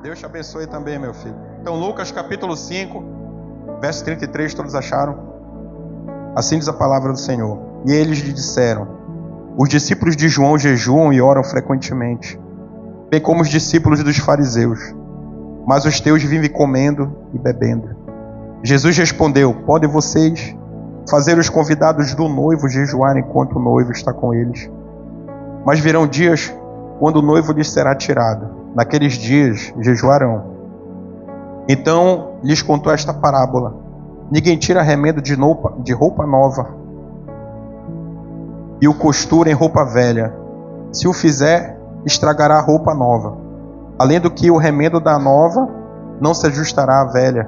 Deus te abençoe também, meu filho. Então, Lucas capítulo 5, verso 33, todos acharam? Assim diz a palavra do Senhor. E eles lhe disseram: os discípulos de João jejuam e oram frequentemente, bem como os discípulos dos fariseus. Mas os teus vivem comendo e bebendo. Jesus respondeu: podem vocês fazer os convidados do noivo jejuarem enquanto o noivo está com eles? Mas virão dias quando o noivo lhes será tirado. Naqueles dias jejuarão. Então lhes contou esta parábola: ninguém tira remendo de roupa nova e o costura em roupa velha. Se o fizer, estragará a roupa nova. Além do que, o remendo da nova não se ajustará à velha.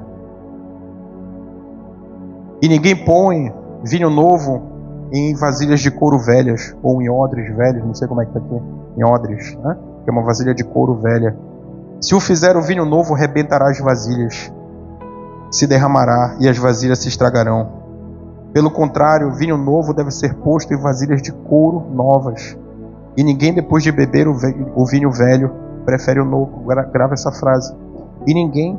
E ninguém põe vinho novo em vasilhas de couro velhas, ou em odres velhos, não sei como é que está aqui, em odres, né? Que é uma vasilha de couro velha. Se o fizer, o vinho novo rebentará as vasilhas, se derramará e as vasilhas se estragarão. Pelo contrário, o vinho novo deve ser posto em vasilhas de couro novas. E ninguém, depois de beber o vinho velho, prefere o novo. Grava essa frase. E ninguém,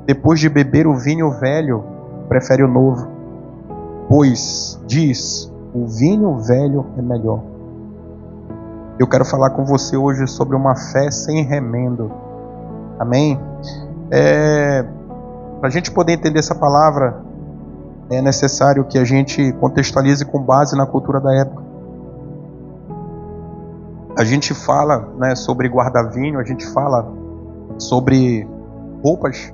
depois de beber o vinho velho, prefere o novo. Pois, diz, o vinho velho é melhor. Eu quero falar com você hoje sobre uma fé sem remendo. Amém? Para a gente poder entender essa palavra, é necessário que a gente contextualize com base na cultura da época. A gente fala, né, sobre guarda-vinho, a gente fala sobre roupas,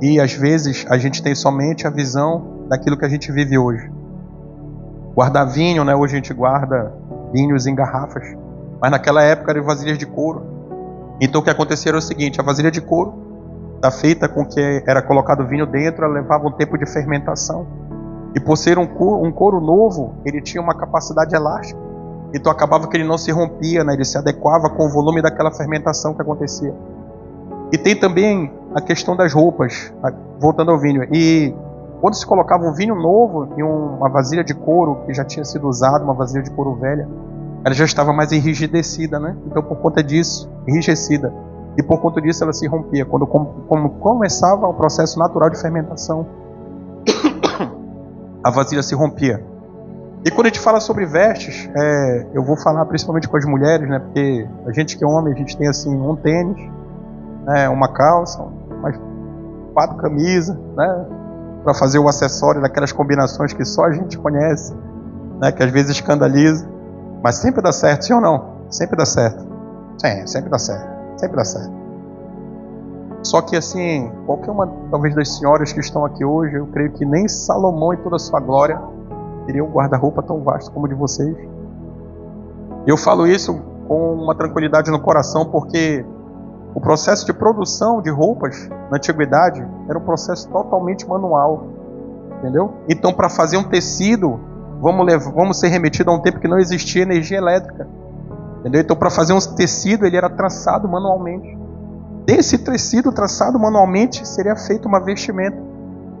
e às vezes a gente tem somente a visão daquilo que a gente vive hoje. Guarda-vinho, né, hoje a gente guarda vinhos em garrafas, mas naquela época eram vasilhas de couro. Então o que acontecia era o seguinte: a vasilha de couro está feita com que era colocado vinho dentro, ela levava um tempo de fermentação. E por ser um couro novo, ele tinha uma capacidade elástica. Então acabava que ele não se rompia, né? Ele se adequava com o volume daquela fermentação que acontecia. E tem também a questão das roupas, voltando ao vinho. E quando se colocava um vinho novo em uma vasilha de couro que já tinha sido usada, uma vasilha de couro velha, ela já estava mais enrijecida, né? Então por conta disso, enrijecida. E por conta disso ela se rompia. Quando começava o processo natural de fermentação, a vasilha se rompia. E quando a gente fala sobre vestes, eu vou falar principalmente com as mulheres, né? Porque a gente que é homem, a gente tem assim um tênis, né? Uma calça, umas 4 camisas, né? Para fazer o acessório daquelas combinações que só a gente conhece, né? Que às vezes escandaliza, mas sempre dá certo, sim ou não? Sempre dá certo. Sim, sempre dá certo. Sempre dá certo. Só que assim, qualquer uma talvez das senhoras que estão aqui hoje, eu creio que nem Salomão em toda a sua glória teria um guarda-roupa tão vasto como o de vocês. Eu falo isso com uma tranquilidade no coração, porque o processo de produção de roupas na antiguidade era um processo totalmente manual, entendeu? Então, para fazer um tecido, vamos ser remetidos a um tempo que não existia energia elétrica, entendeu? Então, para fazer um tecido, ele era traçado manualmente. Desse tecido traçado manualmente seria feita uma vestimenta,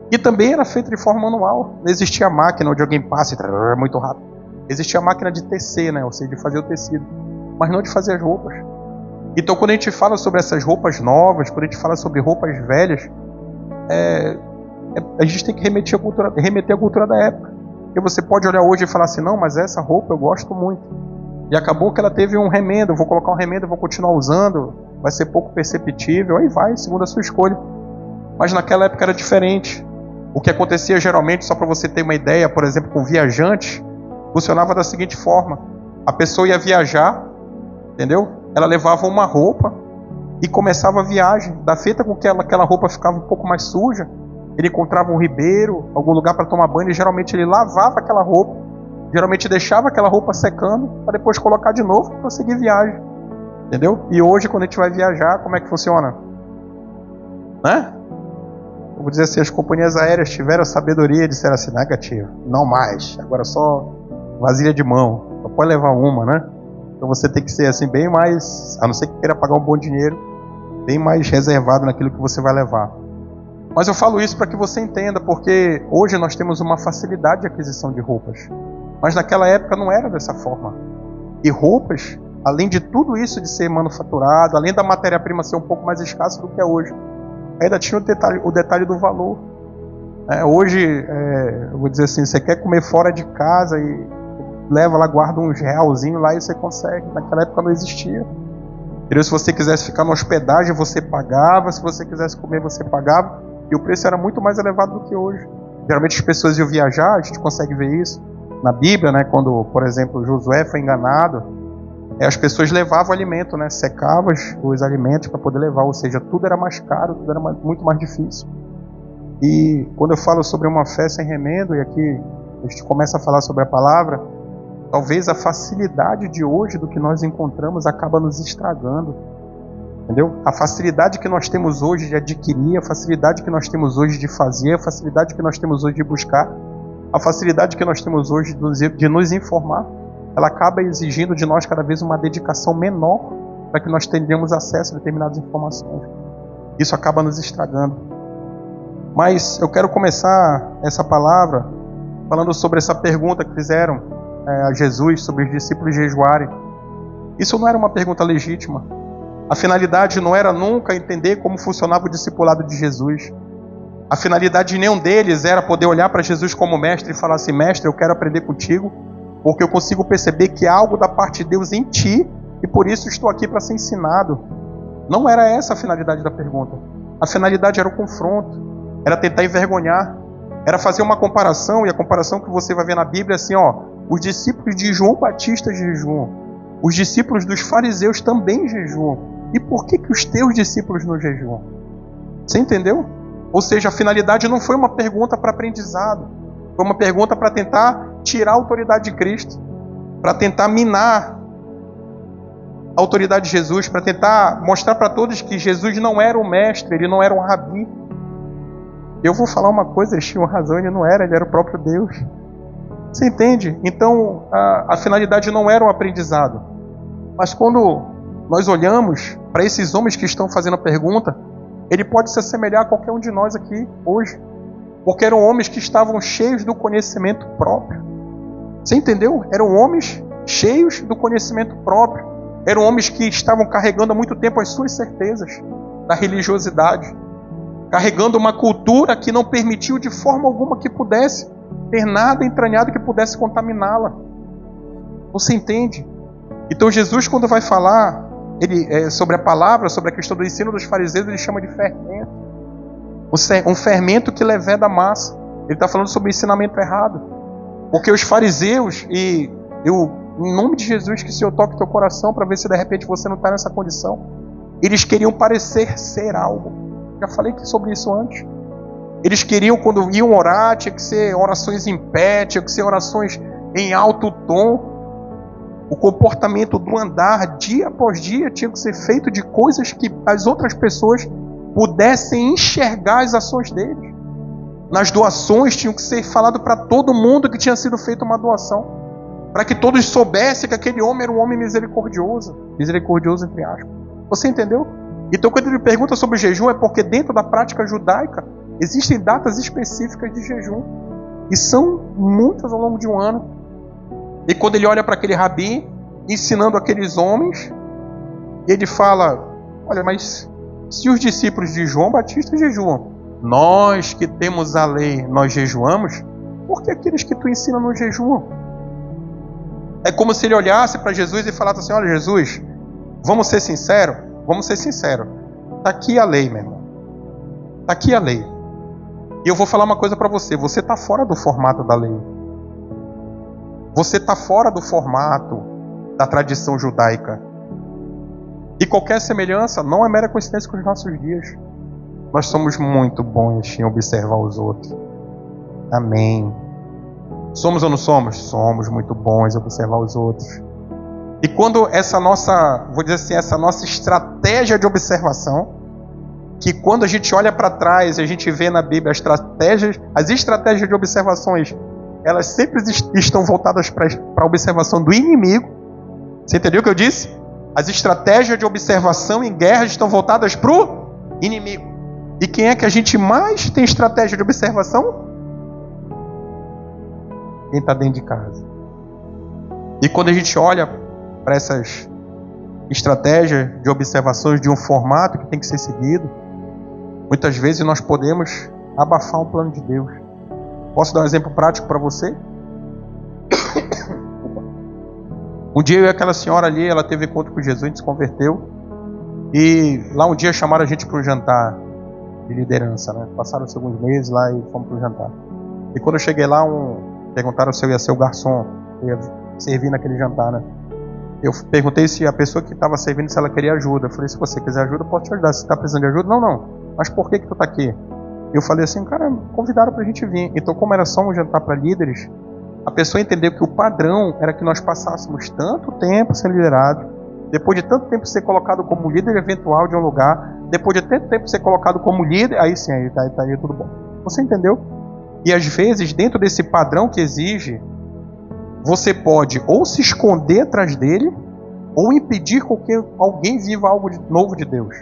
que também era feita de forma manual. Não existia máquina onde alguém passa e muito rápido. Existia a máquina de tecer, né? Ou seja, de fazer o tecido, mas não de fazer as roupas. Então, quando a gente fala sobre essas roupas novas, quando a gente fala sobre roupas velhas, a gente tem que remeter à cultura da época. Porque você pode olhar hoje e falar assim: não, mas essa roupa eu gosto muito. E acabou que ela teve um remendo, eu vou colocar um remendo, eu vou continuar usando, vai ser pouco perceptível, aí vai, segundo a sua escolha. Mas naquela época era diferente. O que acontecia geralmente, só para você ter uma ideia, por exemplo, com viajantes, funcionava da seguinte forma: a pessoa ia viajar, entendeu? Ela levava uma roupa e começava a viagem. Da feita com que aquela roupa ficava um pouco mais suja, ele encontrava um ribeiro, algum lugar para tomar banho, e geralmente ele lavava aquela roupa, geralmente deixava aquela roupa secando, para depois colocar de novo e prosseguir viagem. Entendeu? E hoje, quando a gente vai viajar, como é que funciona? Né? Eu vou dizer assim: as companhias aéreas tiveram a sabedoria e disseram assim: negativo, não mais, agora só vasilha de mão, só pode levar uma, né? Então você tem que ser assim bem mais, a não ser que queira pagar um bom dinheiro, bem mais reservado naquilo que você vai levar. Mas eu falo isso para que você entenda, porque hoje nós temos uma facilidade de aquisição de roupas, mas naquela época não era dessa forma. E roupas, além de tudo isso de ser manufaturado, além da matéria-prima ser um pouco mais escassa do que é hoje, ainda tinha o detalhe do valor. Hoje, eu vou dizer assim, você quer comer fora de casa e leva lá, guarda uns realzinhos lá e você consegue. Naquela época não existia. Entendeu? Se você quisesse ficar na hospedagem, você pagava. Se você quisesse comer, você pagava. E o preço era muito mais elevado do que hoje. Geralmente as pessoas iam viajar, a gente consegue ver isso na Bíblia, né? Quando, por exemplo, Josué foi enganado, as pessoas levavam alimento, né? Secavam os alimentos para poder levar. Ou seja, tudo era mais caro, tudo era muito mais difícil. E quando eu falo sobre uma fé sem remendo, e aqui a gente começa a falar sobre a palavra, talvez a facilidade de hoje do que nós encontramos acaba nos estragando. Entendeu? A facilidade que nós temos hoje de adquirir, a facilidade que nós temos hoje de fazer, a facilidade que nós temos hoje de buscar, a facilidade que nós temos hoje de nos informar, ela acaba exigindo de nós cada vez uma dedicação menor para que nós tenhamos acesso a determinadas informações. Isso acaba nos estragando. Mas eu quero começar essa palavra falando sobre essa pergunta que fizeram a Jesus sobre os discípulos jejuarem. Isso não era uma pergunta legítima. A finalidade não era nunca entender como funcionava o discipulado de Jesus. A finalidade de nenhum deles era poder olhar para Jesus como mestre e falar assim: mestre, eu quero aprender contigo, porque eu consigo perceber que há algo da parte de Deus em ti e por isso estou aqui para ser ensinado. Não era essa a finalidade da pergunta. A finalidade era o confronto, era tentar envergonhar, era fazer uma comparação, e a comparação que você vai ver na Bíblia é assim, os discípulos de João Batista jejuam, os discípulos dos fariseus também jejuam. E por que os teus discípulos não jejuam? Você entendeu? Ou seja, a finalidade não foi uma pergunta para aprendizado, foi uma pergunta para tentar tirar a autoridade de Cristo, para tentar minar a autoridade de Jesus, para tentar mostrar para todos que Jesus não era o mestre, ele não era um rabi. Eu vou falar uma coisa, eles tinham razão, ele não era, ele era o próprio Deus. Você entende? Então, a finalidade não era o aprendizado. Mas quando nós olhamos para esses homens que estão fazendo a pergunta, ele pode se assemelhar a qualquer um de nós aqui hoje. Porque eram homens que estavam cheios do conhecimento próprio. Você entendeu? Eram homens cheios do conhecimento próprio. Eram homens que estavam carregando há muito tempo as suas certezas da religiosidade, carregando uma cultura que não permitiu de forma alguma que pudesse ter nada entranhado que pudesse contaminá-la. Você entende? Então Jesus, quando vai falar sobre a palavra, sobre a questão do ensino dos fariseus, ele chama de fermento. Um fermento que leveda a massa. Ele está falando sobre o ensinamento errado. Porque os fariseus, e eu, em nome de Jesus, que o Senhor toque teu coração para ver se de repente você não está nessa condição, eles queriam parecer ser algo. Já falei sobre isso antes. Eles queriam, quando iam orar, tinha que ser orações em pé, tinha que ser orações em alto tom. O comportamento do andar, dia após dia, tinha que ser feito de coisas que as outras pessoas pudessem enxergar as ações deles. Nas doações, tinham que ser falado para todo mundo que tinha sido feita uma doação, para que todos soubessem que aquele homem era um homem misericordioso. Misericordioso entre aspas. Você entendeu? Então, quando ele pergunta sobre o jejum, é porque dentro da prática judaica existem datas específicas de jejum, e são muitas ao longo de um ano. E quando ele olha para aquele rabi ensinando aqueles homens, ele fala: olha, mas se os discípulos de João Batista jejuam, nós que temos a lei, nós jejuamos, por que aqueles que tu ensina não jejuam? É como se ele olhasse para Jesus e falasse assim: olha, Jesus, vamos ser sinceros? Vamos ser sinceros. Está aqui a lei, meu irmão. Está aqui a lei. E eu vou falar uma coisa para você. Você está fora do formato da lei. Você está fora do formato da tradição judaica. E qualquer semelhança não é mera coincidência com os nossos dias. Nós somos muito bons em observar os outros. Amém. Somos ou não somos? Somos muito bons em observar os outros. E quando essa nossa, vou dizer assim, essa nossa estratégia de observação, que quando a gente olha para trás e a gente vê na Bíblia as estratégias de observações, elas sempre estão voltadas para a observação do inimigo. Você entendeu o que eu disse? As estratégias de observação em guerras estão voltadas para o inimigo. E quem é que a gente mais tem estratégia de observação? Quem está dentro de casa. E quando a gente olha para essas estratégia, de observações de um formato que tem que ser seguido, muitas vezes nós podemos abafar um plano de Deus. Posso dar um exemplo prático para você? Um dia eu e aquela senhora ali, ela teve encontro com Jesus, a gente se converteu. E lá um dia chamaram a gente para um jantar de liderança, né? Passaram-se alguns meses lá e fomos para o jantar. E quando eu cheguei lá, perguntaram se eu ia ser o garçom, eu ia servir naquele jantar, né? Eu perguntei se a pessoa que estava servindo, se ela queria ajuda. Eu falei, se você quiser ajuda, eu posso te ajudar. Se você está precisando de ajuda, não. Mas por que tu está aqui? Eu falei assim, cara, convidaram para a gente vir. Então, como era só um jantar para líderes, a pessoa entendeu que o padrão era que nós passássemos tanto tempo sendo liderados, depois de tanto tempo ser colocado como líder eventual de um lugar, depois de tanto tempo ser colocado como líder, aí sim, aí tudo bom. Você entendeu? E às vezes, dentro desse padrão que exige, você pode ou se esconder atrás dele, ou impedir com que alguém viva algo novo de Deus.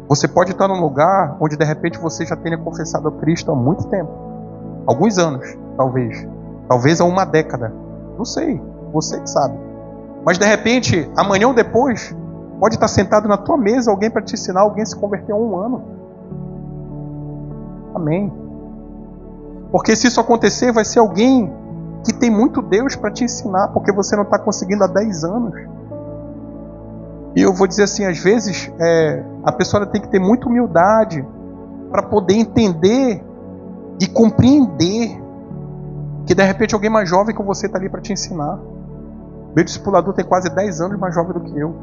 Você pode estar num lugar onde de repente você já tenha confessado a Cristo há muito tempo. Alguns anos, talvez. Talvez há uma década. Não sei, você que sabe. Mas de repente, amanhã ou depois, pode estar sentado na tua mesa alguém para te ensinar, alguém se converteu há um ano. Amém. Porque se isso acontecer, vai ser alguém que tem muito Deus para te ensinar, porque você não está conseguindo há 10 anos. E eu vou dizer assim, às vezes, a pessoa tem que ter muita humildade para poder entender e compreender que de repente alguém mais jovem que você está ali para te ensinar. Meu discipulador tem quase 10 anos mais jovem do que eu.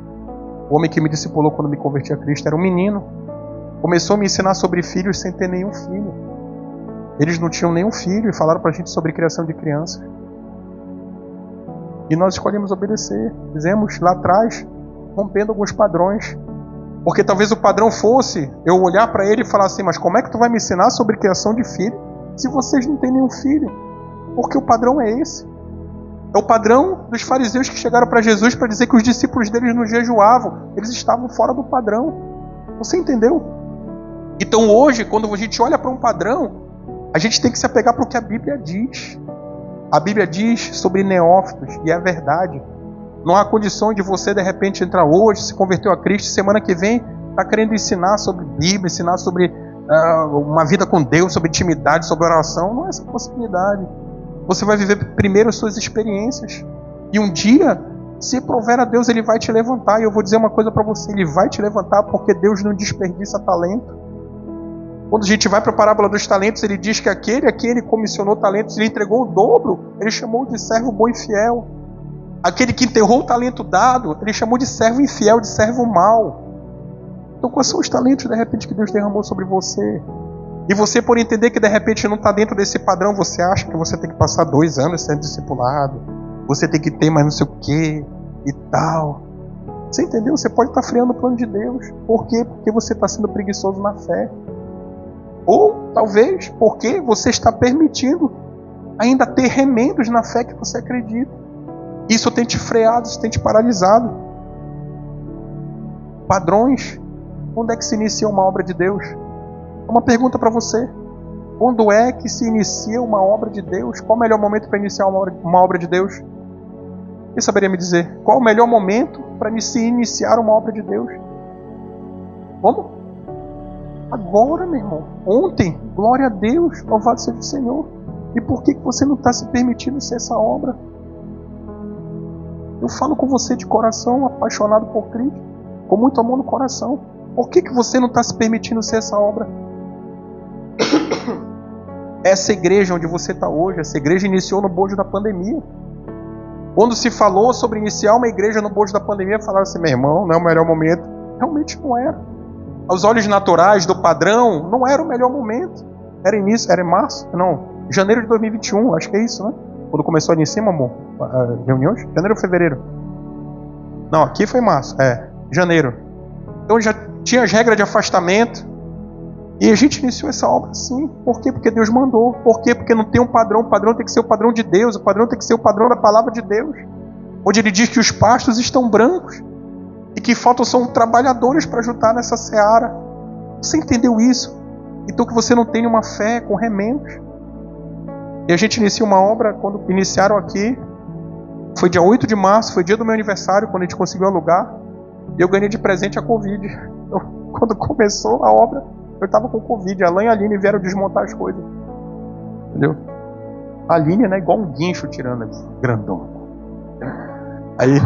O homem que me discipulou quando me converti a Cristo era um menino. Começou a me ensinar sobre filhos sem ter nenhum filho. Eles não tinham nenhum filho e falaram para a gente sobre criação de crianças. E nós escolhemos obedecer. Fizemos lá atrás, rompendo alguns padrões. Porque talvez o padrão fosse eu olhar para ele e falar assim, mas como é que tu vai me ensinar sobre criação de filho se vocês não têm nenhum filho? Porque o padrão é esse. É o padrão dos fariseus que chegaram para Jesus para dizer que os discípulos deles não jejuavam. Eles estavam fora do padrão. Você entendeu? Então hoje, quando a gente olha para um padrão, a gente tem que se apegar para o que a Bíblia diz. A Bíblia diz sobre neófitos, e é verdade. Não há condição de você, de repente, entrar hoje, se converteu a Cristo, semana que vem, está querendo ensinar sobre Bíblia, ensinar sobre uma vida com Deus, sobre intimidade, sobre oração. Não é essa possibilidade. Você vai viver primeiro as suas experiências. E um dia, se prover a Deus, Ele vai te levantar. E eu vou dizer uma coisa para você, Ele vai te levantar porque Deus não desperdiça talento. Quando a gente vai para a parábola dos talentos, Ele diz que aquele a quem Ele comissionou talentos, Ele entregou o dobro, Ele chamou de servo bom e fiel. Aquele que enterrou o talento dado, Ele chamou de servo infiel, de servo mau. Então quais são os talentos, de repente, que Deus derramou sobre você? E você, por entender que de repente não está dentro desse padrão, você acha que você tem que passar 2 anos sendo discipulado, você tem que ter mais não sei o que e tal. Você entendeu? Você pode estar freando o plano de Deus. Por quê? Porque você está sendo preguiçoso na fé. Ou talvez porque você está permitindo ainda ter remendos na fé que você acredita. Isso tem te freado, isso tem te paralisado. Padrões. Onde é que se inicia uma obra de Deus? Uma pergunta para você. Quando é que se inicia uma obra de Deus? Qual o melhor momento para iniciar uma obra de Deus? Quem saberia me dizer? Qual o melhor momento para se iniciar uma obra de Deus? Como? Agora, meu irmão. Ontem. Glória a Deus. Louvado seja o Senhor. E por que você não está se permitindo ser essa obra? Eu falo com você de coração, apaixonado por Cristo, com muito amor no coração. Por que você não está se permitindo ser essa obra? Essa igreja onde você está hoje, essa igreja iniciou no bojo da pandemia. Quando se falou sobre iniciar uma igreja no bojo da pandemia, falaram assim, meu irmão, não é o melhor momento. Realmente não era. Aos olhos naturais do padrão, não era o melhor momento. Era início, era em março? Não, janeiro de 2021, acho que é isso, né? Quando começou ali em cima, amor, reuniões? Janeiro ou fevereiro? Não, aqui foi março, janeiro. Então já tinha as regras de afastamento. E a gente iniciou essa obra assim. Por quê? Porque Deus mandou. Por quê? Porque não tem um padrão. O padrão tem que ser o padrão de Deus. O padrão tem que ser o padrão da palavra de Deus. Onde Ele diz que os pastos estão brancos. E que faltam são trabalhadores para ajudar nessa seara. Você entendeu isso? Então que você não tenha uma fé com remendos. E a gente inicia uma obra, quando iniciaram aqui, Foi dia 8 de março, foi dia do meu aniversário, quando a gente conseguiu alugar. E eu ganhei de presente a Covid. Quando começou a obra, eu estava com Covid. A Alain e a Aline vieram desmontar as coisas. Entendeu? A Aline, né, igual um guincho tirando, grandão. Aí...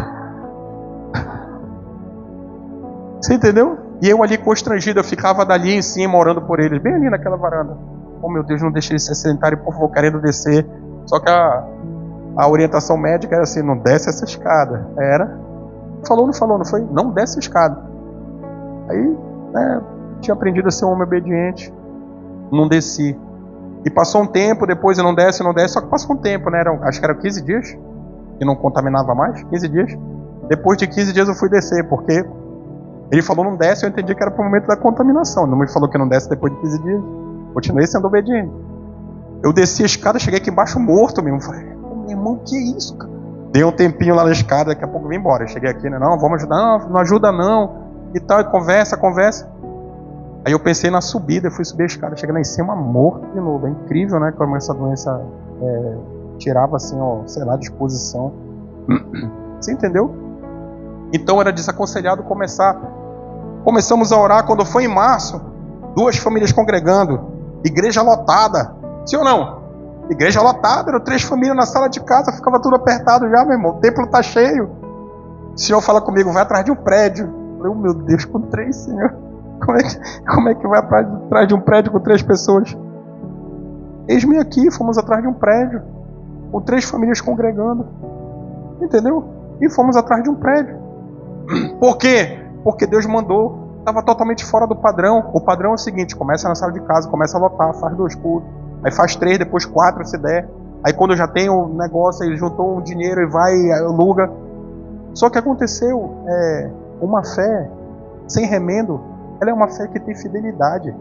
Você entendeu? E eu ali constrangido, eu ficava dali em cima orando por eles, bem ali naquela varanda. Oh meu Deus, não deixe eles se sentarem, por favor, querendo descer. Só que a orientação médica era assim, não desce essa escada. Era. Falou, não foi? Não desce a escada. Aí, né, tinha aprendido a ser um homem obediente. Não desci. E passou um tempo, depois eu não desce. Só que passou um tempo, né? Acho que era 15 dias. E não contaminava mais, 15 dias. Depois de 15 dias eu fui descer, porque ele falou não desce, eu entendi que era pro momento da contaminação. Não me falou que não desce depois de 15 dias. Continuei sendo obediente. Eu desci a escada, cheguei aqui embaixo morto mesmo. Falei, meu irmão, que isso, cara? Dei um tempinho lá na escada, daqui a pouco eu vim embora. Eu cheguei aqui, né? Não, vamos ajudar. Não ajuda não. E tal, e conversa. Aí eu pensei na subida, eu fui subir a escada. Cheguei lá em cima morto de novo. É incrível, né? Como essa doença tirava assim, ó, sei lá, disposição. Você entendeu? Então era desaconselhado começar. Começamos a orar quando foi em março. 2 famílias congregando. Igreja lotada. Sim ou não? Igreja lotada. Eram 3 famílias na sala de casa. Ficava tudo apertado já, meu irmão. O templo tá cheio. O Senhor fala comigo, vai atrás de um prédio. Eu falei, oh, meu Deus, com 3, Senhor. Como é que vai atrás de um prédio com 3 pessoas? Eis-me aqui, fomos atrás de um prédio. Com 3 famílias congregando. Entendeu? E fomos atrás de um prédio. Por quê? Porque Deus mandou. Estava totalmente fora do padrão. O padrão é o seguinte, começa na sala de casa, começa a lotar, faz 2 cultos, aí faz 3, depois 4 se der. Aí quando já tem o negócio, ele juntou um dinheiro e vai, aluga. Só que aconteceu, uma fé sem remendo, ela é uma fé que tem fidelidade.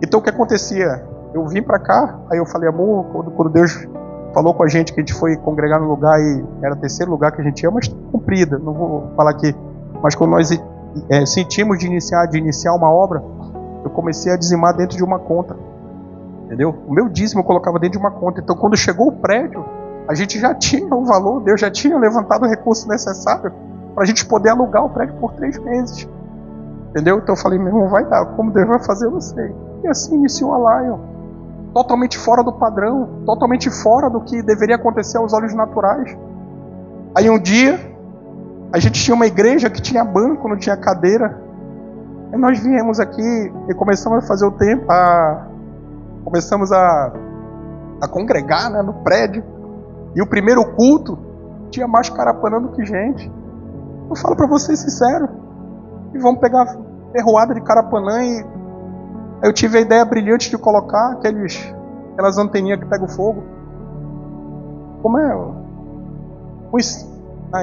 Então o que acontecia? Eu vim para cá, aí eu falei, amor, quando Deus falou com a gente que a gente foi congregar no lugar e era o 3º lugar que a gente ia, mas cumprida, não vou falar aqui. Mas quando nós sentimos de iniciar uma obra, eu comecei a dizimar dentro de uma conta. Entendeu? O meu dízimo eu colocava dentro de uma conta. Então quando chegou o prédio, a gente já tinha o valor, Deus já tinha levantado o recurso necessário para a gente poder alugar o prédio por 3 meses. Entendeu? Então eu falei, meu irmão, vai dar. Como Deus vai fazer, eu não sei. E assim iniciou a Lion. Totalmente fora do padrão, totalmente fora do que deveria acontecer aos olhos naturais. Aí um dia, a gente tinha uma igreja que tinha banco, não tinha cadeira. E nós viemos aqui e começamos a fazer o tempo, começamos a congregar, né, no prédio. E o primeiro culto tinha mais carapanã do que gente. Eu falo para vocês sincero. E vamos pegar ferroada de carapanã e eu tive a ideia brilhante de colocar aquelas anteninhas que pegam fogo. Como é?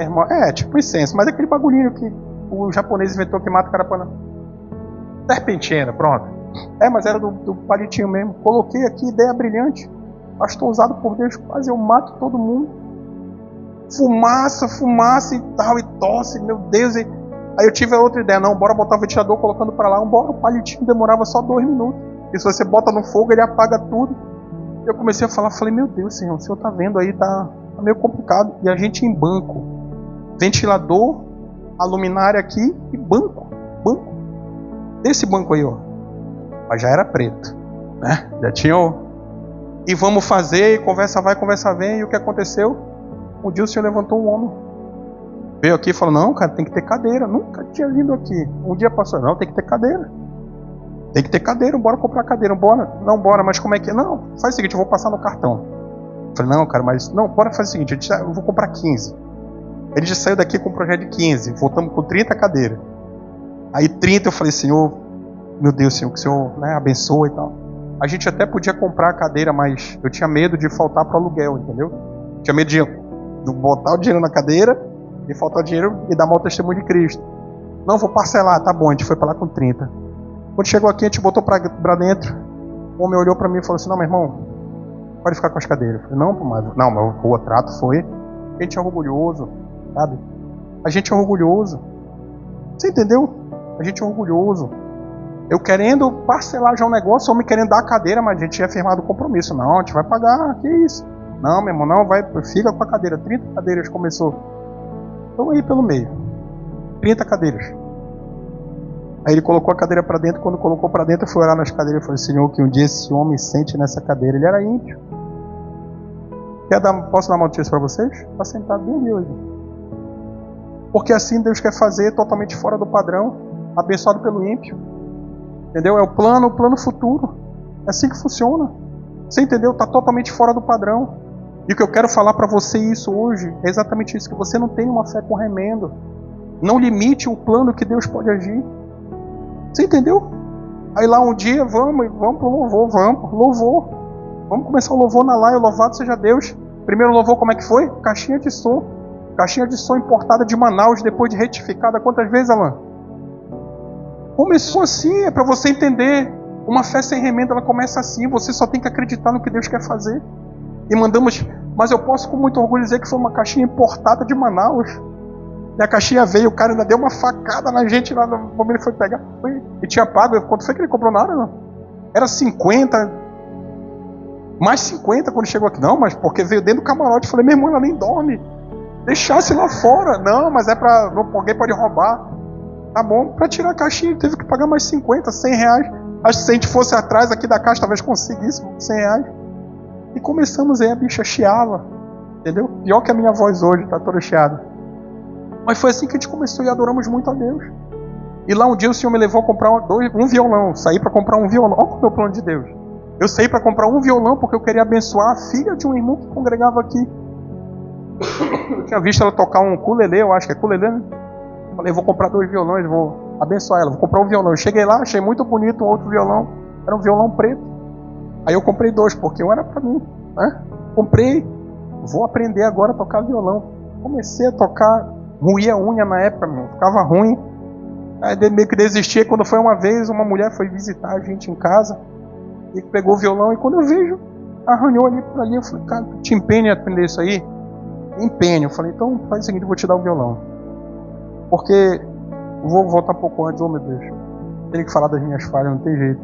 Irmão, tipo incenso, mas aquele bagulhinho que o japonês inventou que mata o carapanã. Serpentina, pronto. Mas era do palitinho mesmo. Coloquei aqui, ideia brilhante. Pastor usado por Deus, quase eu mato todo mundo. Fumaça e tal, e tosse, meu Deus. Aí eu tive a outra ideia, não, bora botar o ventilador colocando para lá, bora, o palitinho demorava só 2 minutos. E se você bota no fogo, ele apaga tudo. Eu comecei a falar, falei, meu Deus, Senhor, o Senhor tá vendo aí, tá meio complicado. E a gente em banco, ventilador, a luminária aqui e banco. Desse banco aí, ó. Mas já era preto, né? Já tinha E vamos fazer, e conversa vai, conversa vem. E o que aconteceu? Um dia o Senhor levantou um homem. Veio aqui e falou, não, cara, tem que ter cadeira. Nunca tinha vindo aqui. Um dia passou, não, tem que ter cadeira. Tem que ter cadeira, bora comprar cadeira. Bora, não, bora, mas como é que é? Não, faz o seguinte, eu vou passar no cartão. Eu falei, não, cara, mas... Não, bora fazer o seguinte, eu vou comprar 15. Ele já saiu daqui com um projeto de 15. Voltamos com 30 cadeiras. Aí 30 eu falei, Senhor, meu Deus, Senhor, que o Senhor, né, abençoa e tal. A gente até podia comprar a cadeira, mas eu tinha medo de faltar para o aluguel, entendeu? Tinha medo de botar o dinheiro na cadeira e faltar o dinheiro e dar mau testemunho de Cristo. Não, vou parcelar, tá bom, a gente foi para lá com 30. Quando chegou aqui, a gente botou para dentro. O homem olhou para mim e falou assim, não, meu irmão, pode ficar com as cadeiras. Eu falei, não, mas o trato foi. A gente é orgulhoso, sabe? A gente é orgulhoso. Você entendeu? A gente é orgulhoso. Eu querendo parcelar já um negócio, o homem querendo dar a cadeira, mas a gente tinha firmado o compromisso. Não, a gente vai pagar, que isso? Não, meu irmão, não, vai, fica com a cadeira. 30 cadeiras começou. Então aí pelo meio. 30 cadeiras. Aí ele colocou a cadeira para dentro. Quando colocou para dentro, eu fui orar nas cadeiras. Eu falei, Senhor, que um dia esse homem sente nessa cadeira. Ele era ímpio. Posso dar uma notícia para vocês? Está sentado bem ali hoje. Porque assim Deus quer fazer, totalmente fora do padrão, abençoado pelo ímpio. Entendeu? É o plano futuro. É assim que funciona. Você entendeu? Está totalmente fora do padrão. E o que eu quero falar para você isso hoje é exatamente isso, que você não tem uma fé com remendo. Não limite o plano que Deus pode agir. Você entendeu? Aí lá um dia, vamos pro louvor, louvor. Vamos começar o louvor na live, louvado seja Deus. Primeiro louvor, como é que foi? Caixinha de som. Caixinha de som importada de Manaus, depois de retificada. Quantas vezes, Alan? Começou assim, é para você entender. Uma fé sem remendo, ela começa assim. Você só tem que acreditar no que Deus quer fazer. E mandamos, mas eu posso com muito orgulho dizer que foi uma caixinha importada de Manaus. E a caixinha veio, o cara ainda deu uma facada na gente lá no momento ele foi pegar. E tinha pago, quanto foi que ele comprou na hora? Não? Era 50, mais 50 quando chegou aqui. Não, mas porque veio dentro do camarote. Eu falei, meu irmão, ela nem dorme. Deixasse lá fora. Não, mas é pra, alguém pode roubar. Tá bom, pra tirar a caixinha teve que pagar mais 50, 100 reais. Acho que se a gente fosse atrás aqui da caixa, talvez conseguisse 100 reais. E começamos aí, a bicha chiava. Entendeu? Pior que a minha voz hoje, tá toda chiada. Mas foi assim que a gente começou e adoramos muito a Deus. E lá um dia o Senhor me levou a comprar um violão. Saí para comprar um violão. Olha o meu plano de Deus. Eu saí para comprar um violão porque eu queria abençoar a filha de um irmão que congregava aqui. Eu tinha visto ela tocar um ukulele, eu acho que é ukulele, né? Falei, vou comprar 2 violões, vou abençoar ela. Vou comprar um violão. Eu cheguei lá, achei muito bonito um outro violão. Era um violão preto. Aí eu comprei 2, porque um era para mim. Né? Comprei. Vou aprender agora a tocar violão. Comecei a tocar. Ruía a unha na época, meu. Ficava ruim. Aí meio que desisti. Quando foi uma vez, uma mulher foi visitar a gente em casa e pegou o violão. E quando eu vejo, arranhou ali por ali. Eu falei, cara, tu te empenha em aprender isso aí? Empenho. Eu falei, então faz o seguinte, eu vou te dar o violão. Porque eu vou voltar um pouco antes, oh meu Deus. Tenho que falar das minhas falhas, não tem jeito.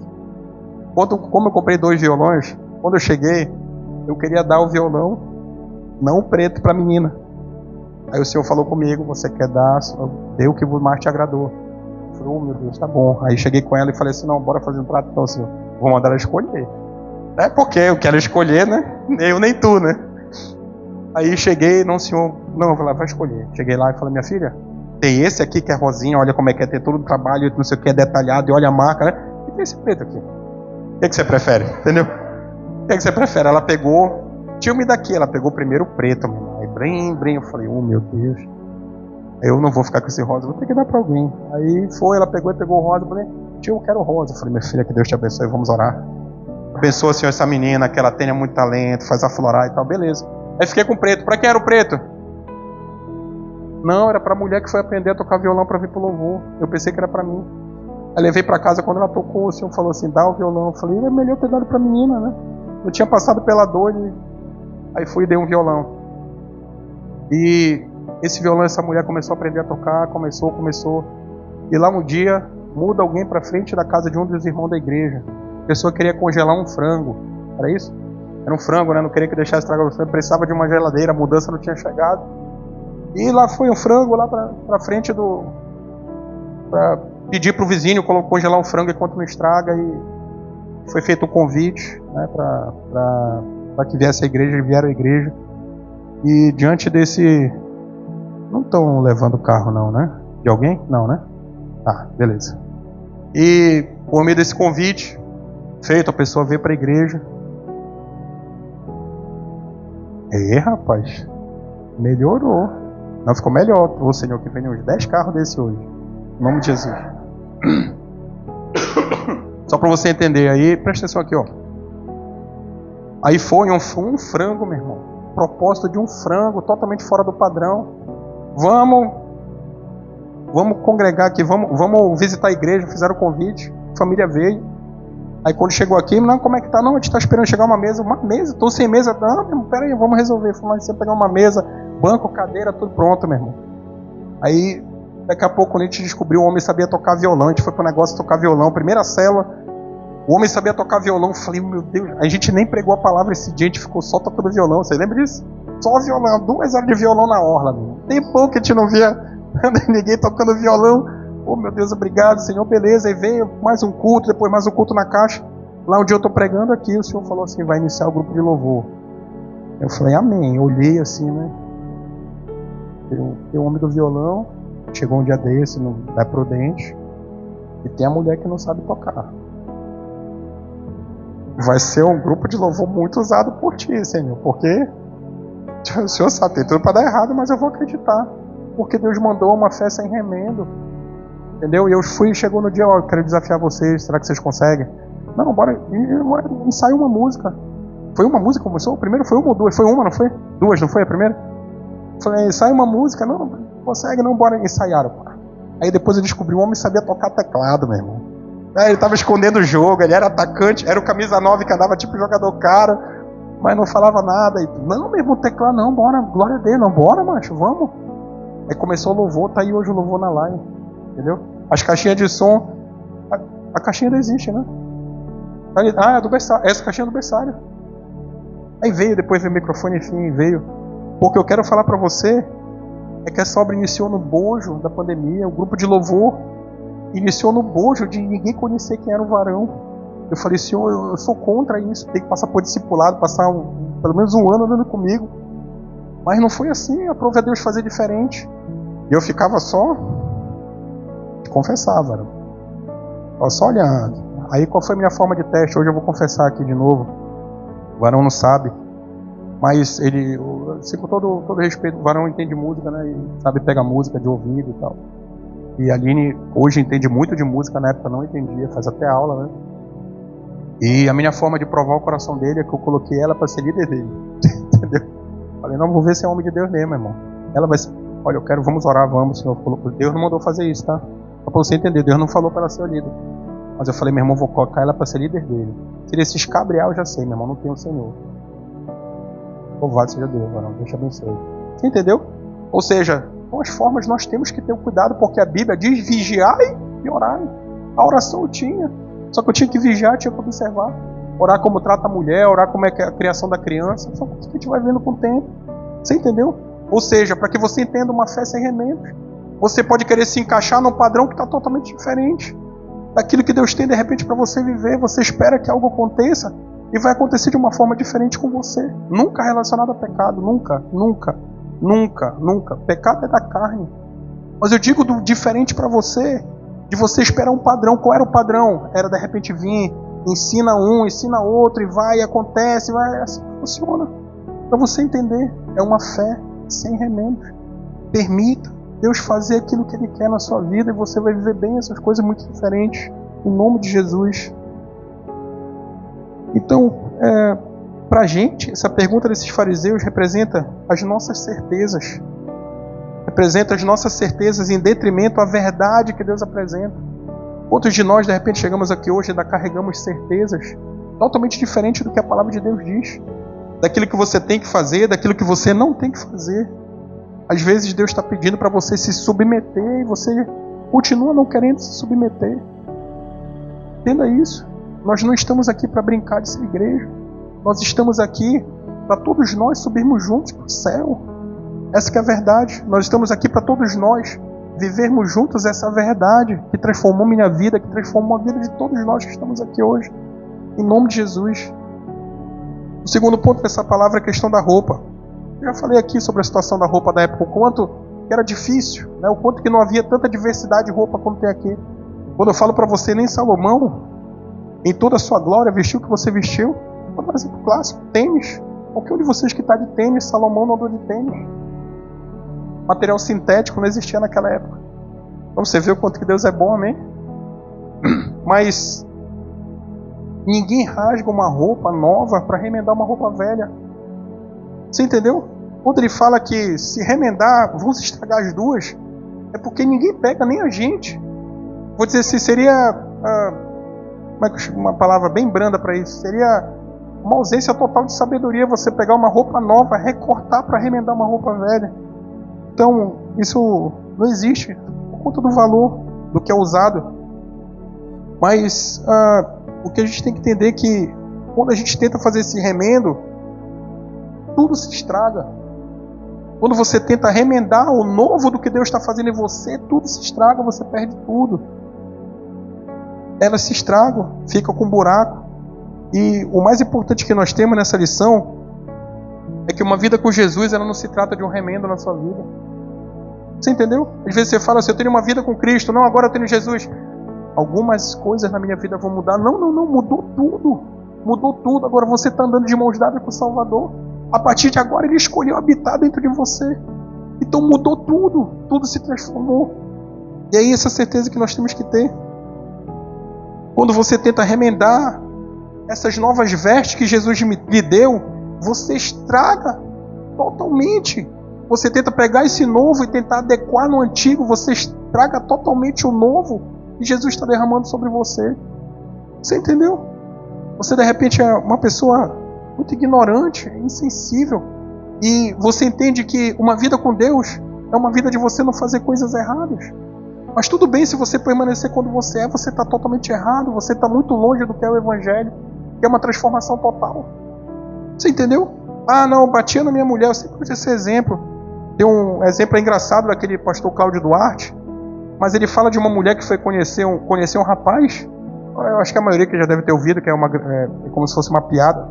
Como eu comprei 2 violões, quando eu cheguei, eu queria dar o violão, não o preto, para a menina. Aí o Senhor falou comigo, você quer dar, dê o que mais te agradou. Eu falei, oh meu Deus, tá bom. Aí cheguei com ela e falei assim, não, bora fazer um trato então, Senhor. Vou mandar ela escolher. É porque eu quero escolher, né? Eu nem tu, né? Aí cheguei, não, Senhor, não, eu falei, vai escolher. Cheguei lá e falei, minha filha, tem esse aqui que é rosinha, olha como é que é, tem todo o trabalho, não sei o que, é detalhado, e olha a marca, né? E tem esse preto aqui. O que você prefere? Entendeu? O que você prefere? Ela pegou, tira-me daqui, ela pegou primeiro o preto, meu irmão. Aí brim, eu falei, oh meu Deus, eu não vou ficar com esse rosa, vou ter que dar pra alguém. Aí foi, ela pegou o rosa, eu falei, tio, eu quero rosa. Eu falei, minha filha, que Deus te abençoe, vamos orar. Abençoa, Senhor, essa menina, que ela tenha muito talento, faz aflorar e tal, beleza. Aí fiquei com o preto. Pra quem era o preto? Não, era pra mulher que foi aprender a tocar violão pra vir pro louvor. Eu pensei que era pra mim. Aí levei pra casa, quando ela tocou, o Senhor falou assim, dá o violão. Eu falei, é melhor ter dado pra menina, né? Eu tinha passado pela dor e... Aí fui e dei um violão. E esse violão, essa mulher começou a aprender a tocar, começou. E lá um dia, muda alguém pra frente da casa de um dos irmãos da igreja. A pessoa queria congelar um frango. Era isso? Era um frango, né? Não queria que deixasse estragar o frango. Precisava de uma geladeira, a mudança não tinha chegado. E lá foi um frango lá pra frente do... Pra pedir pro vizinho congelar um frango enquanto não estraga. E foi feito um convite, né? Pra que viesse a igreja, vieram à igreja. E diante desse... Não estão levando o carro não, né? De alguém? Não, né? Tá, beleza. E por meio desse convite feito, a pessoa veio para a igreja. Rapaz, melhorou. Não, ficou melhor. Ô Senhor, que venha uns 10 carros desse hoje. Em nome de Jesus. Só para você entender aí, presta atenção aqui, ó. Aí foi um frango, meu irmão. Propósito de um frango, totalmente fora do padrão. Vamos congregar aqui, vamos visitar a igreja, fizeram o convite, a família veio. Aí quando chegou aqui, não, como é que tá? Não, a gente tá esperando chegar uma mesa, tô sem mesa. Não, meu irmão, pera aí, vamos resolver. Fomos lá, você pegar uma mesa, banco, cadeira, tudo pronto, meu irmão. Aí, daqui a pouco, quando a gente descobriu, o homem sabia tocar violão, a gente foi pro negócio de tocar violão, primeira célula, O homem sabia tocar violão. Eu falei, meu Deus, a gente nem pregou a palavra esse dia, a gente ficou só tocando violão. Você lembra disso? Só violão, 2 horas de violão na orla. Tem pouco que a gente não via ninguém tocando violão. Oh, meu Deus, obrigado, Senhor, beleza. Aí veio mais um culto, depois mais um culto na caixa. Lá onde eu estou pregando aqui, o Senhor falou assim, vai iniciar o grupo de louvor. Eu falei, amém. Eu olhei assim, né? Tem o homem do violão, chegou um dia desse, da Prudente, e tem a mulher que não sabe tocar. Vai ser um grupo de louvor muito usado por ti, Senhor, porque o Senhor sabe, tem tudo para dar errado, mas eu vou acreditar, porque Deus mandou uma fé sem remendo, entendeu? E eu chegou no dia, ó, eu quero desafiar vocês, será que vocês conseguem? Não, bora, ensaiar uma música. Foi uma música que começou? Primeiro foi uma ou duas? Foi uma, não foi? Duas, não foi a primeira? Falei, ensaia uma música, não consegue, não, bora ensaiar. Aí depois eu descobri, o homem sabia tocar teclado, meu irmão. Ele estava escondendo o jogo, ele era atacante, era o camisa 9 que andava tipo jogador caro, mas não falava nada. E, não, meu irmão, teclado não, bora, glória a Deus, não, bora, macho, vamos. Aí começou o louvor, tá aí hoje o louvor na live, entendeu? As caixinhas de som, a caixinha não existe, né? Ah, é do berçário, essa caixinha é do berçário. Aí veio, depois veio o microfone, enfim, veio. Porque eu quero falar para você é que essa obra iniciou no bojo da pandemia, o grupo de louvor iniciou no bojo de ninguém conhecer quem era o varão. Eu falei, Senhor, eu sou contra isso, tem que passar por discipulado, passar pelo menos um ano andando comigo. Mas não foi assim, aprove a Deus fazer diferente. E eu ficava só, confessava, varão. Estava só olhando. Aí qual foi a minha forma de teste? Hoje eu vou confessar aqui de novo. O varão não sabe. Mas ele, assim, com todo respeito, o varão entende música, né? E sabe pegar música de ouvido e tal. E a Aline hoje entende muito de música, na época não entendia, faz até aula, né? E a minha forma de provar o coração dele é que eu coloquei ela para ser líder dele. Entendeu? Falei, não, vou ver se é homem de Deus mesmo, irmão. Ela vai, olha, vamos orar, vamos, Senhor. Deus não mandou fazer isso, tá? Só para você entender, Deus não falou para ela ser o líder. Mas eu falei, meu irmão, vou colocar ela para ser líder dele. Se ele se escabriar, eu já sei, meu irmão, não tem o Senhor. Louvado seja Deus, varão, Deus te abençoe. Você entendeu? Ou seja, com as formas nós temos que ter um cuidado, porque a Bíblia diz vigiai e orai. A oração eu tinha, só que eu tinha que vigiar, tinha que observar. Orar como trata a mulher, orar como é que é a criação da criança. São coisas que a gente vai vendo com o tempo. Você entendeu? Ou seja, para que você entenda uma fé sem remendos, você pode querer se encaixar num padrão que está totalmente diferente daquilo que Deus tem de repente para você viver. Você espera que algo aconteça e vai acontecer de uma forma diferente com você. Nunca relacionado a pecado, nunca, nunca, nunca, nunca. Pecado é da carne. Mas eu digo do diferente para você, de você esperar um padrão. Qual era o padrão? Era de repente vir, ensina um, ensina outro, e vai, e acontece, vai, assim funciona. Para você entender, é uma fé sem remendos. Permita Deus fazer aquilo que Ele quer na sua vida e você vai viver bem essas coisas muito diferentes. Em nome de Jesus. Então, para a gente, essa pergunta desses fariseus representa as nossas certezas. Representa as nossas certezas em detrimento à verdade que Deus apresenta. Outros de nós, de repente, chegamos aqui hoje e ainda carregamos certezas totalmente diferentes do que a palavra de Deus diz. Daquilo que você tem que fazer, daquilo que você não tem que fazer. Às vezes Deus está pedindo para você se submeter e você continua não querendo se submeter. Entenda isso. Nós não estamos aqui para brincar de ser igreja. Nós estamos aqui para todos nós subirmos juntos para o céu. Essa que é a verdade. Nós estamos aqui para todos nós vivermos juntos essa verdade que transformou minha vida, que transformou a vida de todos nós que estamos aqui hoje. Em nome de Jesus. O segundo ponto dessa palavra é a questão da roupa. Eu já falei aqui sobre a situação da roupa da época, o quanto que era difícil, né? O quanto que não havia tanta diversidade de roupa como tem aqui. Quando eu falo para você, nem Salomão, em toda a sua glória, vestiu o que você vestiu. Vou dar um exemplo clássico, tênis. Qualquer um de vocês que está de tênis, Salomão não andou de tênis. Material sintético não existia naquela época. Então você vê o quanto que Deus é bom, amém? Mas ninguém rasga uma roupa nova para remendar uma roupa velha. Você entendeu? Quando ele fala que se remendar, vão se estragar as duas, é porque ninguém pega, nem a gente. Vou dizer assim, seria uma palavra bem branda para isso, seria uma ausência total de sabedoria você pegar uma roupa nova, recortar para remendar uma roupa velha. Então, isso não existe, por conta do valor do que é usado. Mas O que a gente tem que entender é que quando a gente tenta fazer esse remendo, tudo se estraga. Quando você tenta remendar o novo do que Deus está fazendo em você, tudo se estraga, você perde tudo. Elas se estragam, ficam com buraco. E o mais importante que nós temos nessa lição é que uma vida com Jesus, ela não se trata de um remendo na sua vida. Você entendeu? Às vezes você fala assim, eu tenho uma vida com Cristo, não, agora eu tenho Jesus. Algumas coisas na minha vida vão mudar. Não, mudou tudo. Mudou tudo. Agora você está andando de mãos dadas com o Salvador. A partir de agora Ele escolheu habitar dentro de você. Então mudou tudo. Tudo se transformou. E é essa certeza que nós temos que ter. Quando você tenta remendar essas novas vestes que Jesus lhe deu, você estraga totalmente. Você tenta pegar esse novo e tentar adequar no antigo, você estraga totalmente o novo que Jesus está derramando sobre você. Você entendeu? Você de repente é uma pessoa muito ignorante, insensível, e você entende que uma vida com Deus é uma vida de você não fazer coisas erradas. Mas tudo bem se você permanecer quando você está totalmente errado, você está muito longe do que é o Evangelho, que é uma transformação total. Você entendeu? Ah, não, eu batia na minha mulher, eu sempre uso esse exemplo. Tem um exemplo engraçado daquele pastor Cláudio Duarte, mas ele fala de uma mulher que foi conhecer um rapaz. Eu acho que a maioria que já deve ter ouvido, que é como se fosse uma piada.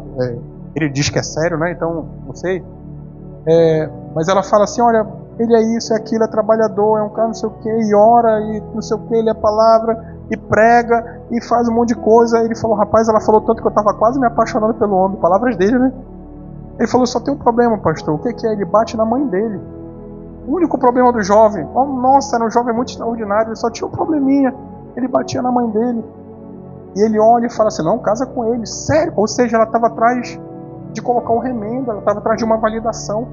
Ele diz que é sério, né? Então, não sei. Mas ela fala assim, olha, ele é isso, é aquilo, é trabalhador, é um cara não sei o que, e ora, e não sei o que, ele é palavra, e prega, e faz um monte de coisa. Ele falou, rapaz, ela falou tanto que eu estava quase me apaixonando pelo homem. Palavras dele, né? Ele falou, só tem um problema, pastor. O que é? Ele bate na mãe dele. O único problema do jovem, nossa, era um jovem muito extraordinário, ele só tinha um probleminha, ele batia na mãe dele. E ele olha e fala assim, não, casa com ele, sério. Ou seja, ela estava atrás de colocar um remendo, ela estava atrás de uma validação.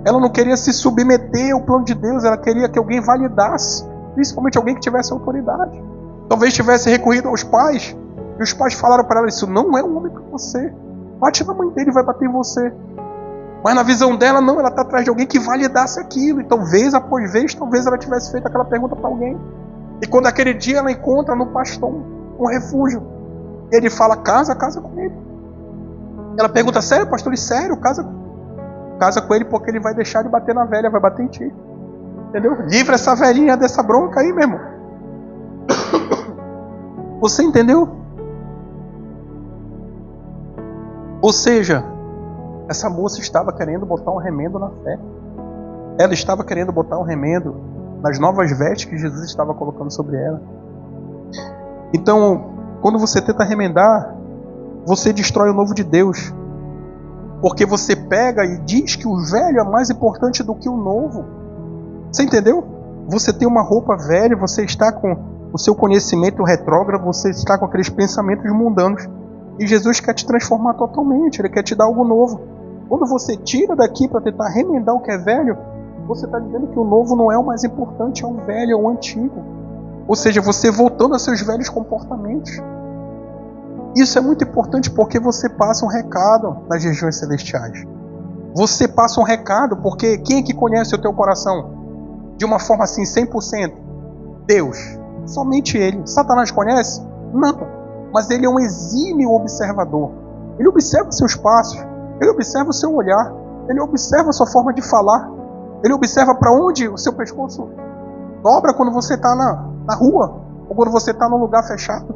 Ela não queria se submeter ao plano de Deus, ela queria que alguém validasse, principalmente alguém que tivesse autoridade. Talvez tivesse recorrido aos pais, e os pais falaram para ela, isso não é um homem para você, bate na mãe dele e vai bater em você. Mas na visão dela, não, ela está atrás de alguém que validasse aquilo. Então, vez após vez, talvez ela tivesse feito aquela pergunta para alguém. E quando aquele dia ela encontra no pastor um refúgio, e ele fala, casa com ele. Ela pergunta, sério, pastor? Ele, sério, casa com ele porque ele vai deixar de bater na velha, vai bater em ti. Entendeu? Livra essa velhinha dessa bronca aí, meu irmão. Você entendeu? Ou seja, essa moça estava querendo botar um remendo na fé. Ela estava querendo botar um remendo nas novas vestes que Jesus estava colocando sobre ela. Então, quando você tenta remendar, você destrói o novo de Deus. Porque você pega e diz que o velho é mais importante do que o novo. Você entendeu? Você tem uma roupa velha, você está com o seu conhecimento retrógrado, você está com aqueles pensamentos mundanos. E Jesus quer te transformar totalmente, Ele quer te dar algo novo. Quando você tira daqui para tentar remendar o que é velho, você está dizendo que o novo não é o mais importante, é o velho, é o antigo. Ou seja, você voltando a seus velhos comportamentos. Isso é muito importante porque você passa um recado nas regiões celestiais. Você passa um recado porque quem é que conhece o teu coração? De uma forma assim, 100%? Deus. Somente Ele. Satanás conhece? Não. Mas ele é um exímio observador. Ele observa os seus passos. Ele observa o seu olhar. Ele observa a sua forma de falar. Ele observa para onde o seu pescoço dobra quando você está na rua. Ou quando você está num lugar fechado.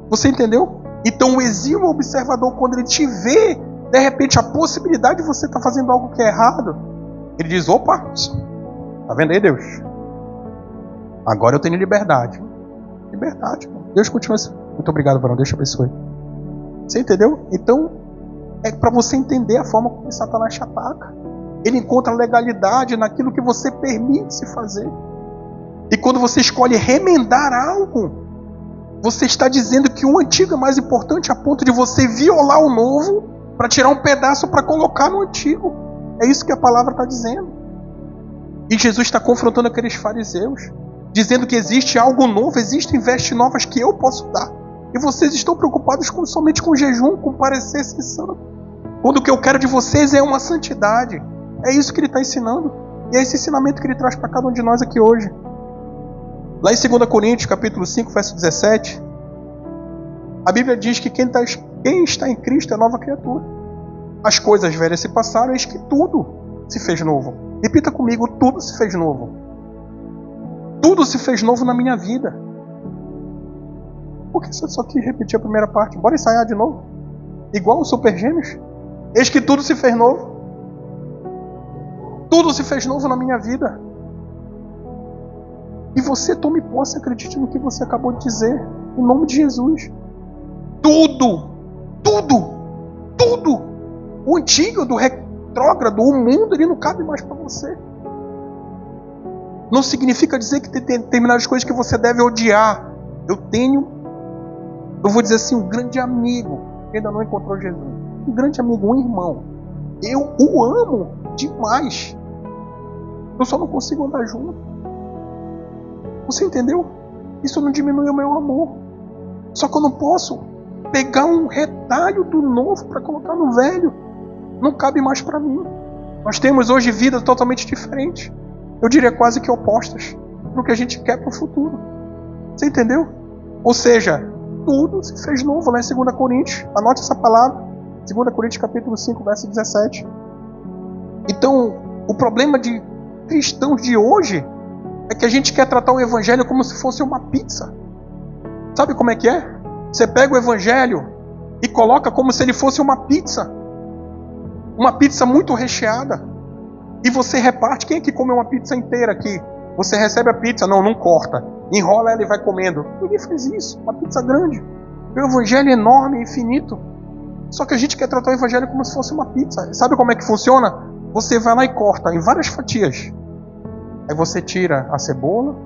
Você entendeu? Então o exímio observador, quando ele te vê, de repente a possibilidade de você estar fazendo algo que é errado, ele diz, opa, tá vendo aí, Deus? Agora eu tenho liberdade. Liberdade. Deus continua assim. Muito obrigado, varão. Deus te abençoe. Você entendeu? Então, é para você entender a forma como Satanás te ataca. Ele encontra legalidade naquilo que você permite se fazer. E quando você escolhe remendar algo, você está dizendo que o antigo é mais importante a ponto de você violar o novo para tirar um pedaço para colocar no antigo. É isso que a palavra está dizendo. E Jesus está confrontando aqueles fariseus, dizendo que existe algo novo, existem vestes novas que eu posso dar. E vocês estão preocupados somente com jejum, com parecer ser santo. Quando o que eu quero de vocês é uma santidade. É isso que ele está ensinando. E é esse ensinamento que ele traz para cada um de nós aqui hoje. Lá em 2 Coríntios, capítulo 5, verso 17, A Bíblia diz que quem está em Cristo é nova criatura. As coisas velhas se passaram, eis que tudo se fez novo. Repita comigo, tudo se fez novo. Tudo se fez novo na minha vida. Por que você só quis repetir a primeira parte? Bora ensaiar de novo? Igual os Super Gêmeos? Eis que tudo se fez novo. Tudo se fez novo na minha vida. E você tome posse, acredite no que você acabou de dizer. Em nome de Jesus. Tudo. O antigo, do retrógrado, o mundo, ele não cabe mais para você. Não significa dizer que tem determinadas coisas que você deve odiar. Eu vou dizer assim, um grande amigo que ainda não encontrou Jesus. Um grande amigo, um irmão. Eu o amo demais. Eu só não consigo andar junto. Você entendeu? Isso não diminui o meu amor. Só que eu não posso pegar um retalho do novo para colocar no velho. Não cabe mais para mim. Nós temos hoje vidas totalmente diferentes. Eu diria quase que opostas para o que a gente quer para o futuro. Você entendeu? Ou seja, tudo se fez novo lá em 2 Coríntios. Anote essa palavra. 2 Coríntios capítulo 5, verso 17. Então, o problema de cristãos de hoje é que a gente quer tratar o evangelho como se fosse uma pizza. Sabe como é que é? Você pega o evangelho e coloca como se ele fosse uma pizza. Uma pizza muito recheada. E você reparte. Quem é que come uma pizza inteira aqui? Você recebe a pizza, não corta. Enrola ela e vai comendo. Ninguém faz isso. Uma pizza grande. O evangelho é enorme, infinito. Só que a gente quer tratar o evangelho como se fosse uma pizza. Sabe como é que funciona? Você vai lá e corta em várias fatias. Aí você tira a cebola.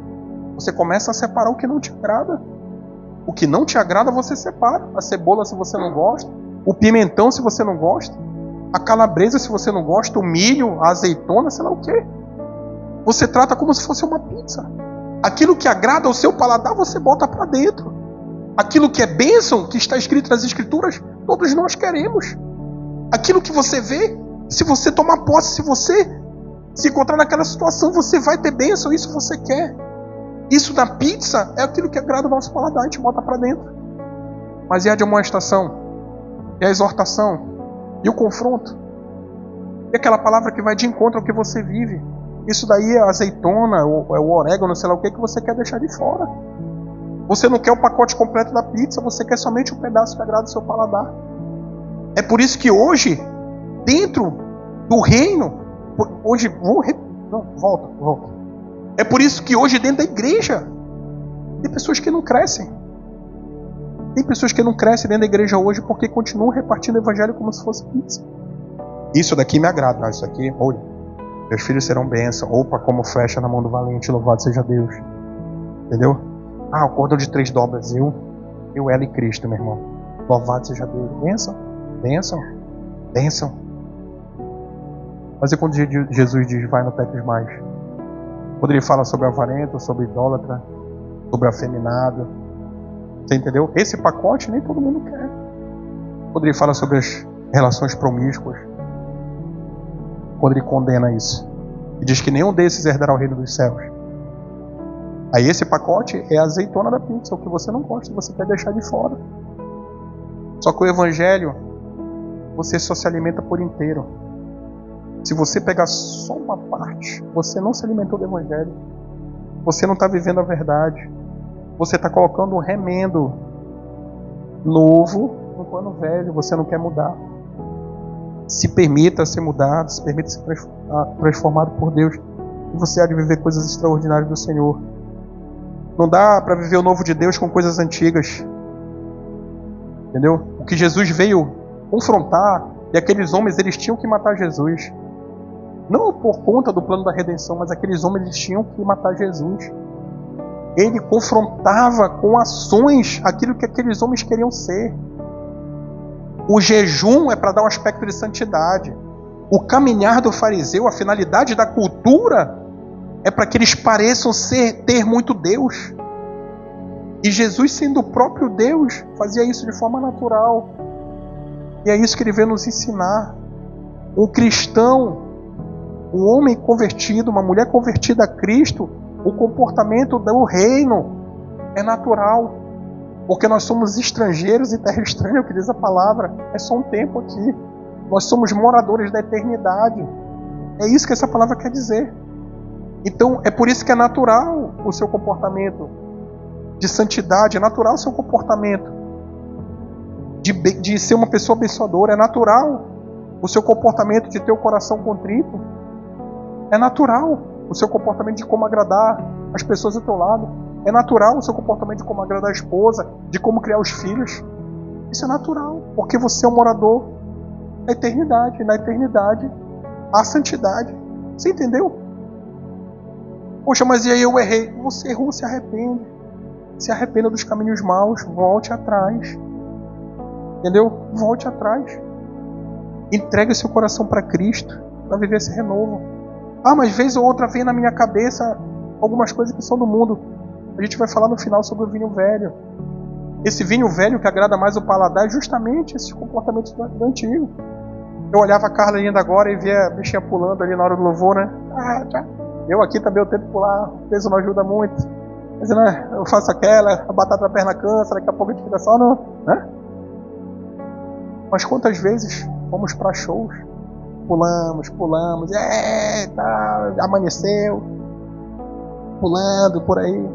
Você começa a separar o que não te agrada. O que não te agrada você separa. A cebola se você não gosta. O pimentão se você não gosta. A calabresa se você não gosta. O milho, a azeitona, sei lá o quê. Você trata como se fosse uma pizza. Aquilo que agrada ao seu paladar você bota para dentro. Aquilo que é bênção, que está escrito nas escrituras, todos nós queremos. Aquilo que você vê, se você tomar posse, se você se encontrar naquela situação, você vai ter bênção, isso você quer. Isso da pizza é aquilo que agrada ao nosso paladar, a gente bota para dentro. Mas e a admoestação? E a exortação? E o confronto? E aquela palavra que vai de encontro ao que você vive? Isso daí é a azeitona, é o orégano, sei lá o que você quer deixar de fora. Você não quer o pacote completo da pizza, você quer somente um pedaço que agrada ao seu paladar. É por isso que hoje, dentro do reino, volta. É por isso que hoje dentro da igreja, tem pessoas que não crescem. Tem pessoas que não crescem dentro da igreja hoje porque continuam repartindo o evangelho como se fosse pizza. Isso daqui me agrada, isso aqui, olha, meus filhos serão bênção. Opa, como flecha na mão do valente, louvado seja Deus. Entendeu? O cordão de 3 dobras, eu, ela e Cristo, meu irmão. Louvado seja Deus. Bênção. Mas e quando Jesus diz, vai, não peques mais? Quando ele fala sobre avarento, sobre idólatra, sobre afeminado, você entendeu? Esse pacote nem todo mundo quer. Quando ele fala sobre as relações promíscuas, quando ele condena isso, e diz que nenhum desses herdará o reino dos céus. Aí esse pacote é a azeitona da pizza, o que você não gosta, você quer deixar de fora. Só que o evangelho, você só se alimenta por inteiro. Se você pegar só uma parte, você não se alimentou do evangelho. Você não está vivendo a verdade. Você está colocando um remendo novo no pano velho. Você não quer mudar. Se permita ser mudado, se permita ser transformado por Deus. E você há de viver coisas extraordinárias do Senhor. Não dá para viver o novo de Deus com coisas antigas. Entendeu? O que Jesus veio confrontar, e aqueles homens, eles tinham que matar Jesus. Não por conta do plano da redenção, mas aqueles homens, eles tinham que matar Jesus. Ele confrontava com ações aquilo que aqueles homens queriam ser. O jejum é para dar um aspecto de santidade. O caminhar do fariseu, a finalidade da cultura, é para que eles pareçam ter muito Deus. E Jesus, sendo o próprio Deus, fazia isso de forma natural. E é isso que ele veio nos ensinar. Um cristão, um homem convertido, uma mulher convertida a Cristo, o comportamento do reino é natural. Porque nós somos estrangeiros e terra estranha, é o que diz a palavra. É só um tempo aqui. Nós somos moradores da eternidade. É isso que essa palavra quer dizer. Então, é por isso que é natural o seu comportamento de santidade, é natural o seu comportamento de ser uma pessoa abençoadora, é natural o seu comportamento de ter o coração contrito, é natural o seu comportamento de como agradar as pessoas ao teu lado, é natural o seu comportamento de como agradar a esposa, de como criar os filhos. Isso é natural, porque você é um morador da eternidade, e na eternidade há santidade. Você entendeu? Poxa, mas e aí eu errei? Você errou, se arrepende. Se arrependa dos caminhos maus, volte atrás. Entendeu? Volte atrás. Entregue seu coração para Cristo, para viver esse renovo. Ah, mas vez ou outra vem na minha cabeça algumas coisas que são do mundo. A gente vai falar no final sobre o vinho velho. Esse vinho velho que agrada mais o paladar é justamente esses comportamentos do antigo. Eu olhava a Carla ainda agora e via a bichinha pulando ali na hora do louvor, né? Eu aqui também eu tento pular, o peso não ajuda muito. Mas, né, eu faço aquela, a batata na perna cansa, daqui a pouco a gente fica só no... Né? Mas quantas vezes fomos para shows, pulamos, tá, amanheceu, pulando por aí.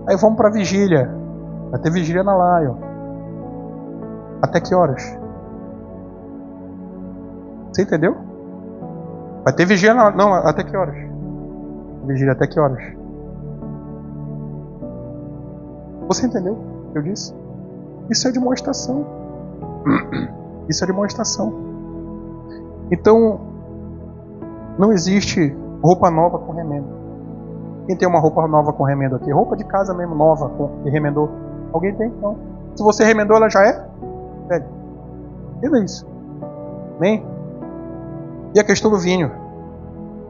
Aí vamos para vigília. Vai ter vigília na Lion. Até que horas? Você entendeu? Vai ter vigília na... Não, até que horas? Vigília até que horas? Você entendeu o que eu disse? Isso é demonstração. Isso é demonstração. Então, não existe roupa nova com remendo. Quem tem uma roupa nova com remendo aqui? Roupa de casa mesmo, nova, que remendou. Alguém tem? Não. Se você remendou, ela já é velha. Entenda isso. Bem? E a questão do vinho?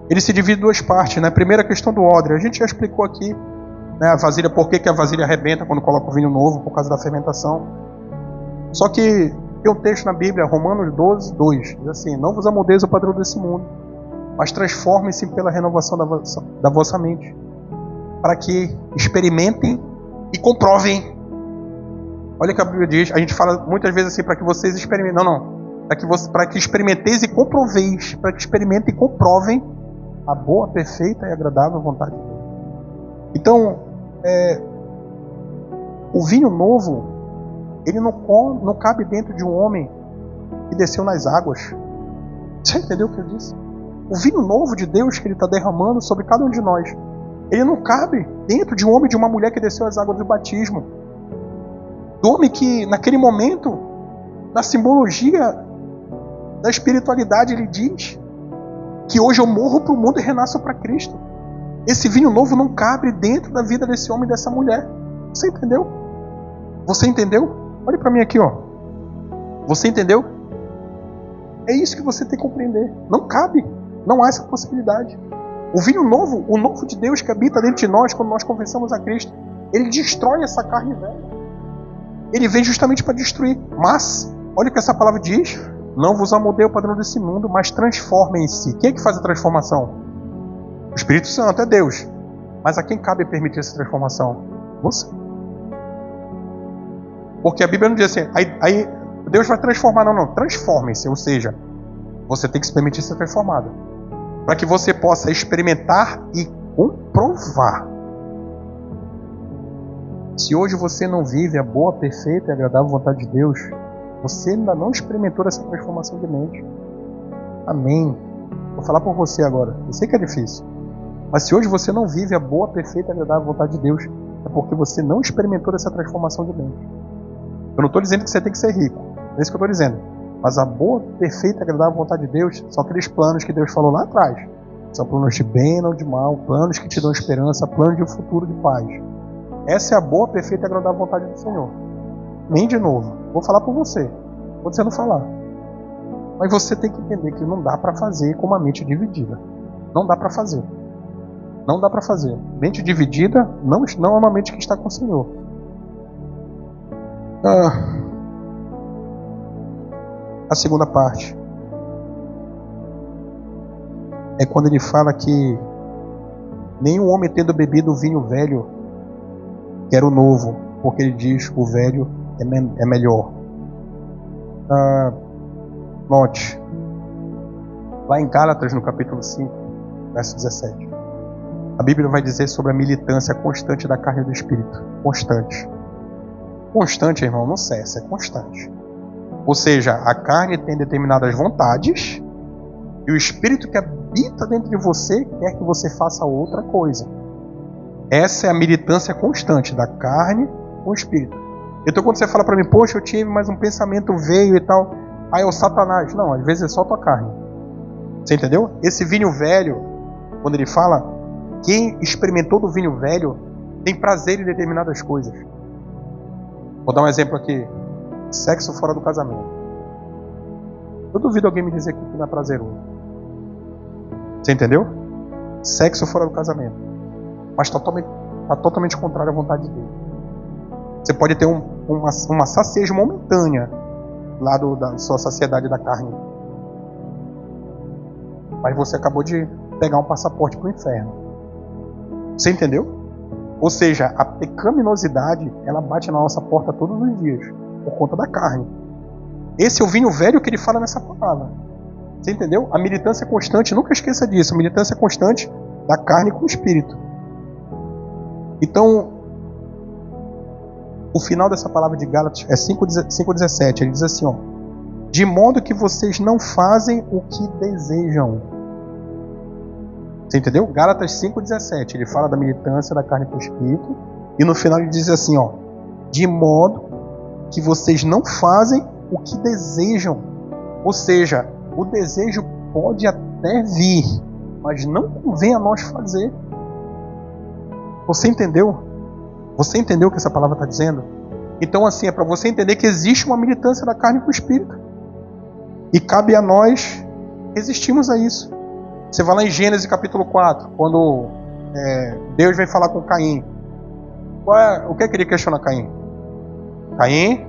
Ele se divide em duas partes, né? Primeiro, a questão do odre. A gente já explicou aqui, né, a vasilha, por que a vasilha arrebenta quando coloca o vinho novo, por causa da fermentação. Só que tem um texto na Bíblia, Romanos 12, 2, diz assim: não vos amoldeis ao padrão desse mundo, mas transformem-se pela renovação da vossa mente, para que experimentem e comprovem. Olha o que a Bíblia diz. A gente fala muitas vezes assim, para que vocês experimentem. Não. Para que experimenteis e comproveis, para que experimentem e comprovem a boa, perfeita e agradável vontade de Deus. Então, o vinho novo, ele não cabe dentro de um homem que desceu nas águas. Você entendeu o que eu disse? O vinho novo de Deus que ele está derramando sobre cada um de nós, ele não cabe dentro de um homem e de uma mulher que desceu as águas do batismo. Do homem que, naquele momento, na simbologia da espiritualidade, ele diz que hoje eu morro para o mundo e renasço para Cristo. Esse vinho novo não cabe dentro da vida desse homem e dessa mulher. Você entendeu? Você entendeu? Olha para mim aqui, ó. Você entendeu? É isso que você tem que compreender. Não cabe. Não há essa possibilidade. O vinho novo, o novo de Deus que habita dentro de nós, quando nós confessamos a Cristo, ele destrói essa carne velha. Ele vem justamente para destruir. Mas, olha o que essa palavra diz: não vos amoldei ao padrão desse mundo, mas transformem-se. Quem é que faz a transformação? O Espírito Santo, é Deus. Mas a quem cabe permitir essa transformação? Você. Porque a Bíblia não diz assim, aí Deus vai transformar. Não. Transformem-se. Ou seja, você tem que se permitir ser transformado, para que você possa experimentar e comprovar. Se hoje você não vive a boa, perfeita e agradável vontade de Deus, você ainda não experimentou essa transformação de mente. Amém. Vou falar por você agora. Eu sei que é difícil. Mas se hoje você não vive a boa, perfeita e agradável vontade de Deus, é porque você não experimentou essa transformação de mente. Eu não estou dizendo que você tem que ser rico. Não é isso que eu estou dizendo. Mas a boa, perfeita e agradável vontade de Deus são aqueles planos que Deus falou lá atrás. São planos de bem, não de mal. Planos que te dão esperança. Planos de um futuro de paz. Essa é a boa, perfeita e agradável vontade do Senhor. Nem de novo. Vou falar por você. Vou você não falar. Mas você tem que entender que não dá para fazer com uma mente dividida. Não dá para fazer. Não dá para fazer. Mente dividida não é uma mente que está com o Senhor. A segunda parte é quando ele fala que nenhum homem tendo bebido o vinho velho, que era o novo, porque ele diz o velho é melhor. Note, lá em Gálatas, no capítulo 5, verso 17, a Bíblia vai dizer sobre a militância constante da carne e do espírito. Constante. Constante, irmão, não cessa, é constante. Ou seja, a carne tem determinadas vontades e o espírito que habita dentro de você quer que você faça outra coisa. Essa é a militância constante da carne com o espírito. Então quando você fala para mim, poxa, eu tive, mas um pensamento veio e tal, aí é o Satanás. Não, às vezes é só tua carne. Você entendeu? Esse vinho velho, quando ele fala, quem experimentou do vinho velho tem prazer em determinadas coisas. Vou dar um exemplo aqui. Sexo fora do casamento. Eu duvido alguém me dizer que não é prazeroso. Você entendeu? Sexo fora do casamento. Mas totalmente contrário à vontade de Deus. Você pode ter uma saciedade momentânea lá da sua saciedade da carne. Mas você acabou de pegar um passaporte para o inferno. Você entendeu? Ou seja, a pecaminosidade, ela bate na nossa porta todos os dias, por conta da carne. Esse é o vinho velho que ele fala nessa palavra. Você entendeu? A militância constante, nunca esqueça disso, a militância constante da carne com o espírito. Então, o final dessa palavra de Gálatas é 5,17. Ele diz assim, ó, de modo que vocês não fazem o que desejam. Você entendeu? Gálatas 5,17. Ele fala da militância da carne com o espírito. E no final ele diz assim, ó, de modo que vocês não fazem o que desejam. Ou seja, o desejo pode até vir, mas não convém a nós fazer. Você entendeu? Você entendeu o que essa palavra está dizendo? Então assim, é para você entender que existe uma militância da carne com o espírito. E cabe a nós resistirmos a isso. Você vai lá em Gênesis capítulo 4, quando Deus vai falar com Caim. O que é que ele questiona Caim? Caim,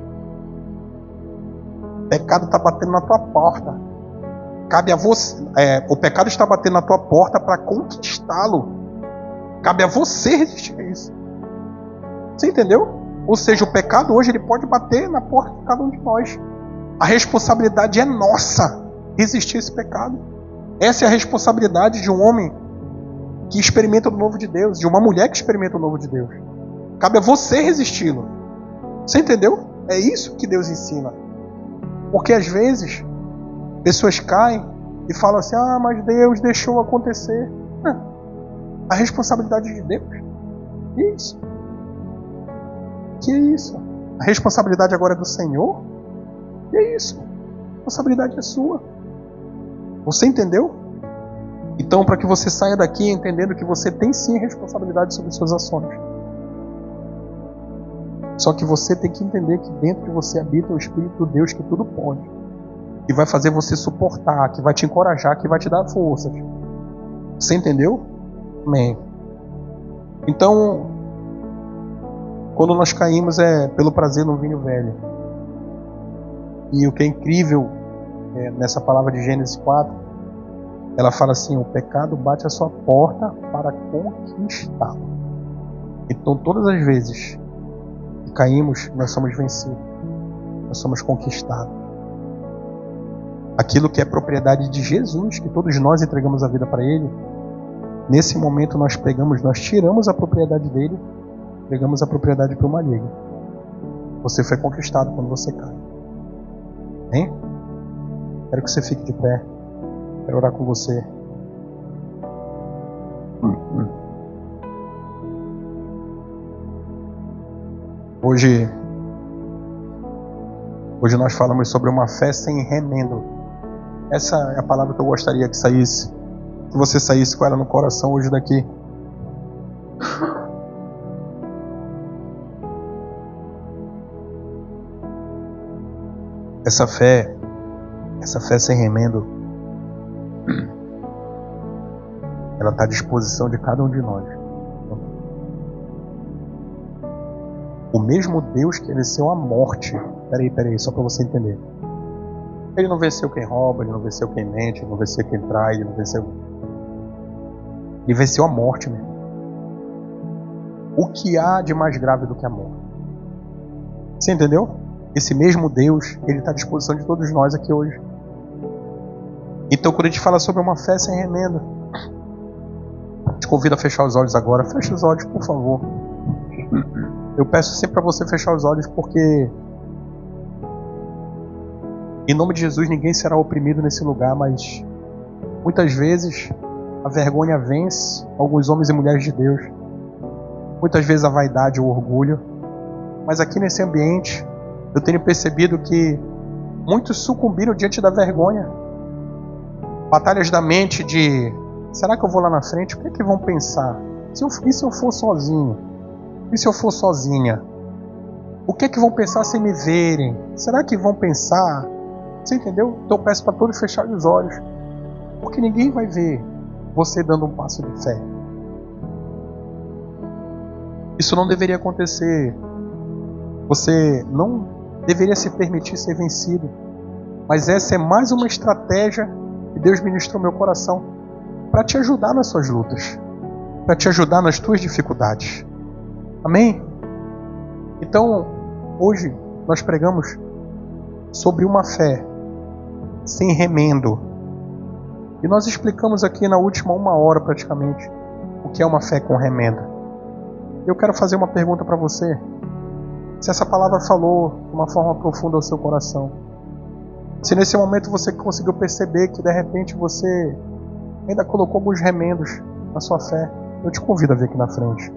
o pecado está batendo na tua porta. Cabe a você. O pecado está batendo na tua porta para conquistá-lo. Cabe a você resistir a isso. Você entendeu? Ou seja, o pecado hoje ele pode bater na porta de cada um de nós. A responsabilidade é nossa resistir a esse pecado. Essa é a responsabilidade de um homem que experimenta o novo de Deus, de uma mulher que experimenta o novo de Deus. Cabe a você resisti-lo. Você entendeu? É isso que Deus ensina. Porque às vezes pessoas caem e falam assim, mas Deus deixou acontecer. A responsabilidade de Deus. Que isso? Que isso? A responsabilidade agora é do Senhor? Que isso? A responsabilidade é sua. Você entendeu? Então, para que você saia daqui entendendo que você tem sim responsabilidade sobre suas ações. Só que você tem que entender que dentro de você habita o Espírito de Deus que tudo pode. Que vai fazer você suportar, que vai te encorajar, que vai te dar forças. Você entendeu? Amém. Então, quando nós caímos é pelo prazer no vinho velho. E o que é incrível nessa palavra de Gênesis 4, ela fala assim, o pecado bate à sua porta para conquistá-lo. Então todas as vezes que caímos, nós somos vencidos, nós somos conquistados. Aquilo que é propriedade de Jesus, que todos nós entregamos a vida para Ele, nesse momento nós tiramos a propriedade dele, entregamos a propriedade para o maligno. Você foi conquistado quando você cai. Hein? Quero que você fique de pé. Quero orar com você. Hoje nós falamos sobre uma fé sem remendo. Essa é a palavra que eu gostaria que saísse. Que você saísse com ela no coração hoje daqui. Essa fé sem remendo, ela está à disposição de cada um de nós. O mesmo Deus que venceu a morte. Peraí, só para você entender. Ele não venceu quem rouba, ele não venceu quem mente, ele não venceu quem trai, ele não venceu. Ele venceu a morte, meu. O que há de mais grave do que a morte? Você entendeu? Esse mesmo Deus, Ele está à disposição de todos nós aqui hoje. Então, quando a gente fala sobre uma fé sem remendo, te convido a fechar os olhos agora. Feche os olhos, por favor. Eu peço sempre para você fechar os olhos, porque em nome de Jesus ninguém será oprimido nesse lugar, mas muitas vezes a vergonha vence alguns homens e mulheres de Deus. Muitas vezes a vaidade e o orgulho. Mas aqui nesse ambiente eu tenho percebido que muitos sucumbiram diante da vergonha. Batalhas da mente de: será que eu vou lá na frente? O que é que vão pensar? E se eu for sozinho? E se eu for sozinha? O que é que vão pensar se me verem? Será que vão pensar? Você entendeu? Então eu peço para todos fecharem os olhos, porque ninguém vai ver você dando um passo de fé. Isso não deveria acontecer. Você não deveria se permitir ser vencido. Mas essa é mais uma estratégia que Deus ministrou no meu coração para te ajudar nas suas lutas, para te ajudar nas tuas dificuldades. Amém? Então, hoje nós pregamos sobre uma fé sem remendo. E nós explicamos aqui na última 1 hora praticamente o que é uma fé com remendo. Eu quero fazer uma pergunta para você. Se essa palavra falou de uma forma profunda ao seu coração, se nesse momento você conseguiu perceber que de repente você ainda colocou alguns remendos na sua fé, eu te convido a vir aqui na frente.